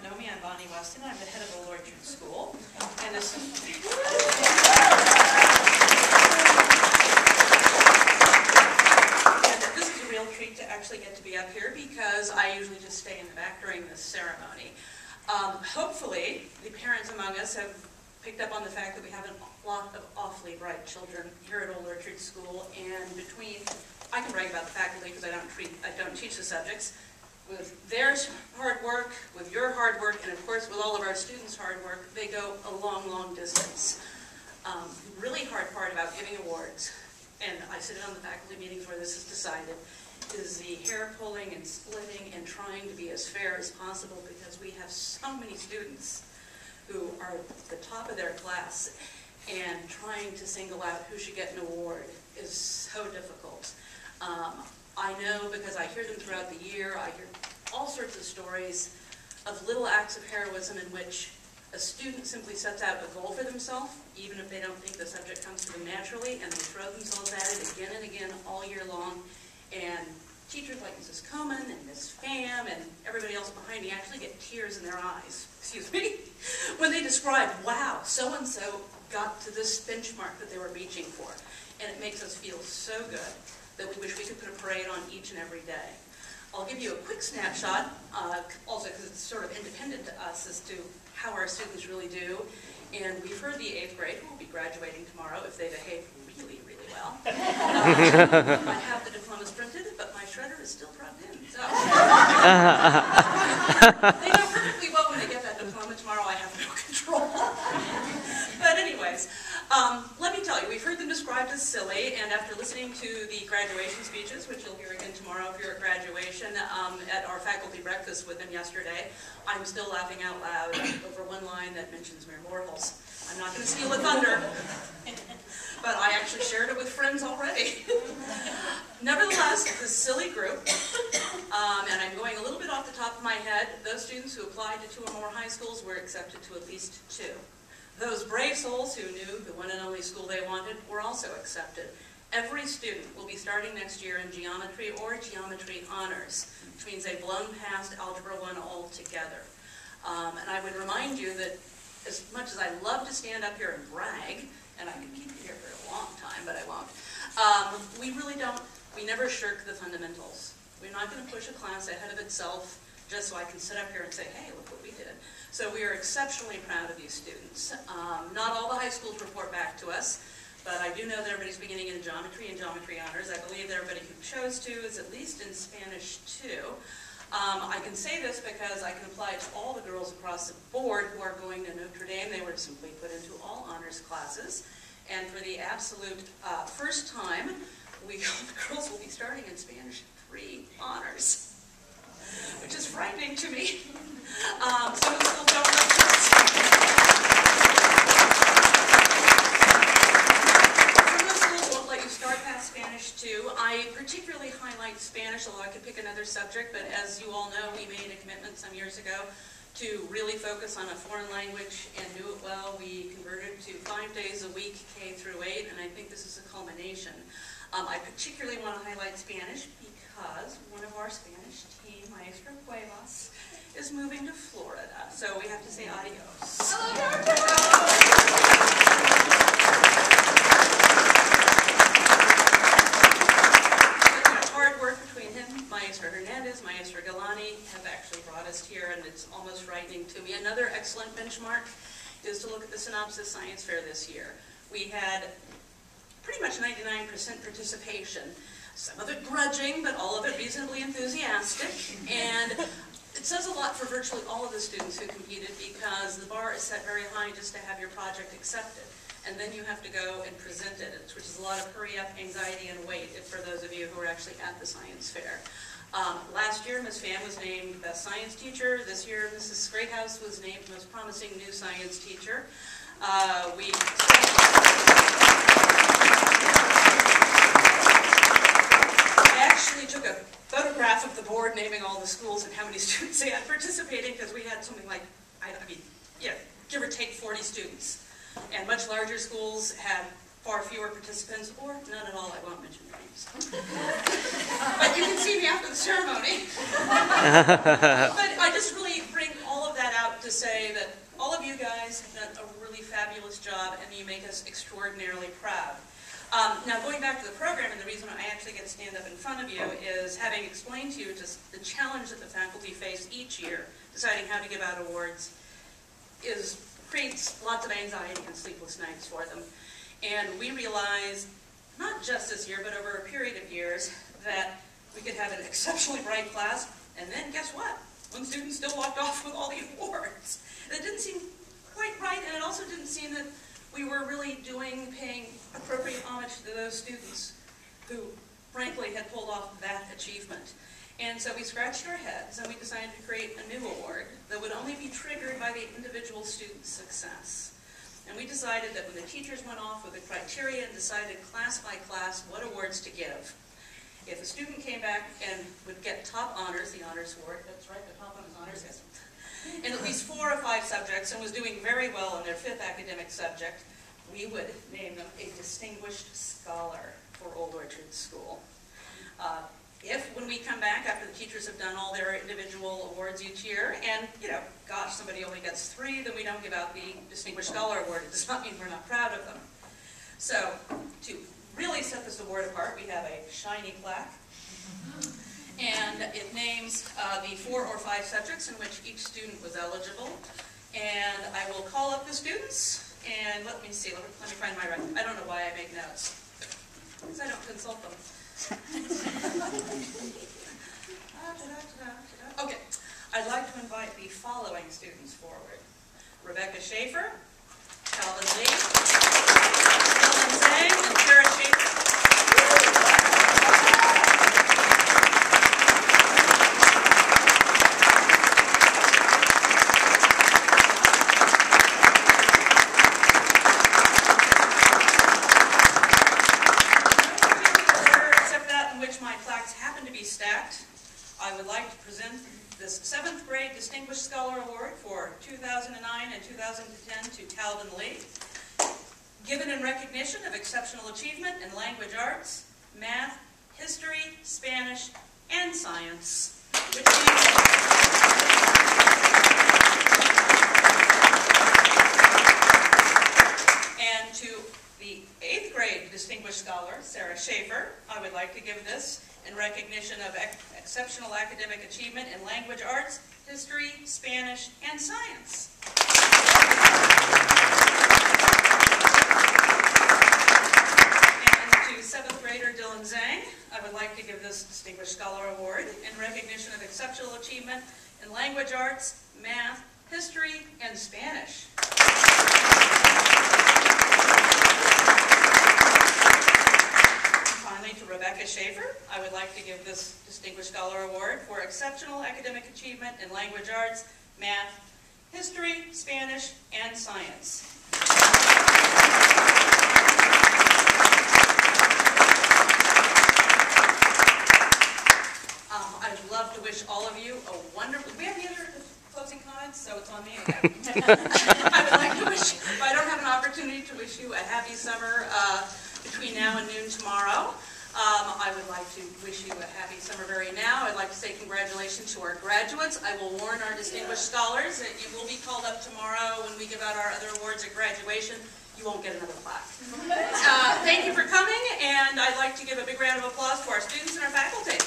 don't know me, I'm Bonnie Weston. I'm the head of Old Orchard School. And this is a real treat to actually get to be up here because I usually just stay in the back during this ceremony. Hopefully, the parents among us have picked up on the fact that we have a lot of awfully bright children here at Old Orchard School, and I can brag about the faculty because I don't teach the subjects. With their hard work, with your hard work, and of course with all of our students' hard work, they go a long, long distance. Really hard part about giving awards, and I sit in on the faculty meetings where this is decided, is the hair pulling and splitting and trying to be as fair as possible because we have so many students who are at the top of their class, and trying to single out who should get an award is so difficult. I know because I hear them throughout the year. I hear all sorts of stories of little acts of heroism in which a student simply sets out a goal for themselves, even if they don't think the subject comes to them naturally, and they throw themselves at it again and again all year long. And teachers like Mrs. Coman and Ms. Pham and everybody else behind me actually get tears in their eyes, excuse me, when they describe, wow, so-and-so got to this benchmark that they were reaching for. And it makes us feel so good that we wish we could put a parade on each and every day. I'll give you a quick snapshot, also because it's sort of independent to us as to how our students really do. And we've heard the 8th grade, who will be graduating tomorrow if they behave really, really well. I have the diplomas printed, but my shredder is still plugged in. So. They know perfectly well when they get that diploma tomorrow. I have no control. But anyways, let me tell you, we've heard them described as silly, and after listening to the graduation speeches, which you'll hear again tomorrow if you're at graduation, at our faculty breakfast with them yesterday, I'm still laughing out loud over one line that mentions mere mortals. I'm not going to steal a thunder, but I actually shared it with friends already. Nevertheless, this silly group, and I'm going a little bit off the top of my head, those students who applied to 2 or more high schools were accepted to at least 2. Those brave souls who knew the one and only school they wanted were also accepted. Every student will be starting next year in geometry or geometry honors, which means they've blown past Algebra 1 altogether. And I would remind you that as much as I love to stand up here and brag, and I could keep you here for a long time, but I won't, we never shirk the fundamentals. We're not going to push a class ahead of itself just so I can sit up here and say, hey, look what we did. So we are exceptionally proud of these students. Not all the high schools report back to us, but I do know that everybody's beginning in geometry and geometry honors. I believe that everybody who chose to is at least in Spanish too. I can say this because I can apply to all the girls across the board who are going to Notre Dame. They were simply put into all honors classes. And for the absolute first time, the girls will be starting in Spanish 3 honors, which is frightening to me. Some of the schools don't know this. Some of the schools won't let you start past Spanish too. I particularly highlight Spanish, although I could pick another subject, but as you all know, we made a commitment some years ago to really focus on a foreign language and do it well. We converted to 5 days a week, K through 8, and I think this is a culmination. I particularly want to highlight Spanish because one of our Spanish team, Maestra Cuevas, is moving to Florida. So we have to say adios. Hard work between him, Maestra Hernandez, Maestra Galani have actually brought us here, and it's almost frightening to me. Another excellent benchmark is to look at the Synopsis Science Fair this year. We had pretty much 99% participation. Some of it grudging, but all of it reasonably enthusiastic. And it says a lot for virtually all of the students who competed because the bar is set very high just to have your project accepted. And then you have to go and present it, which is a lot of hurry up, anxiety, and wait for those of you who are actually at the science fair. Last year, Ms. Pham was named Best Science Teacher. This year, Mrs. Greathouse was named Most Promising New Science Teacher. I actually took a photograph of the board naming all the schools and how many students they had participating because we had something like, give or take 40 students. And much larger schools had far fewer participants, or none at all. I won't mention names. But you can see me after the ceremony. But I just really bring all of that Now, going back to the program, and the reason I actually get to stand up in front of you is having explained to you just the challenge that the faculty face each year, deciding how to give out awards, creates lots of anxiety and sleepless nights for them. And we realized, not just this year, but over a period of years, that we could have an exceptionally bright class, and then guess what? One student still walked off with all the awards. That didn't seem quite right, and it also didn't seem that we were really paying appropriate homage to those students who, frankly, had pulled off that achievement. And so we scratched our heads and we decided to create a new award that would only be triggered by the individual student's success. And we decided that when the teachers went off with the criteria and decided class by class what awards to give, if a student came back and would get top honors, the honors award, that's right, the top on his honors, yes, in at least 4 or 5 subjects and was doing very well in their 5th academic subject, we would name them a distinguished scholar for Old Orchard School. If, when we come back after the teachers have done all their individual awards each year, and, gosh, somebody only gets 3, then we don't give out the Distinguished Scholar Award. It does not mean we're not proud of them. So, to really set this award apart, we have a shiny plaque. And it names the 4 or 5 subjects in which each student was eligible. And I will call up the students, and let me see, let me find my record. I don't know why I make notes, because I don't consult them. Okay, I'd like to invite the following students forward. Rebecca Schaefer, Calvin Lee, Dylan Zhang, and Sarah Schaefer. I would like to present this 7th grade Distinguished Scholar Award for 2009 and 2010 to Calvin Lee, given in recognition of exceptional achievement in language arts, math, history, Spanish, and science, which means and to the 8th grade Distinguished Scholar, Sarah Schaefer, I would like to give this in recognition of exceptional academic achievement in language arts, history, Spanish, and science. And to 7th grader Dylan Zhang, I would like to give this Distinguished Scholar Award in recognition of exceptional achievement in language arts, math, history, and Spanish. Finally, to Rebecca Schaefer, I would like to give this Distinguished Scholar Award for exceptional academic achievement in language arts, math, history, Spanish, and science. I'd love to wish all of you a wonderful... Do we have any other closing comments? So it's on me? Okay. I would like to wish, if I don't have an opportunity to wish you a happy summer between now and noon tomorrow. I would like to wish you a happy summer very now. I'd like to say congratulations to our graduates. I will warn our distinguished scholars that you will be called up tomorrow when we give out our other awards at graduation. You won't get another plaque. Thank you for coming, and I'd like to give a big round of applause to our students and our faculty.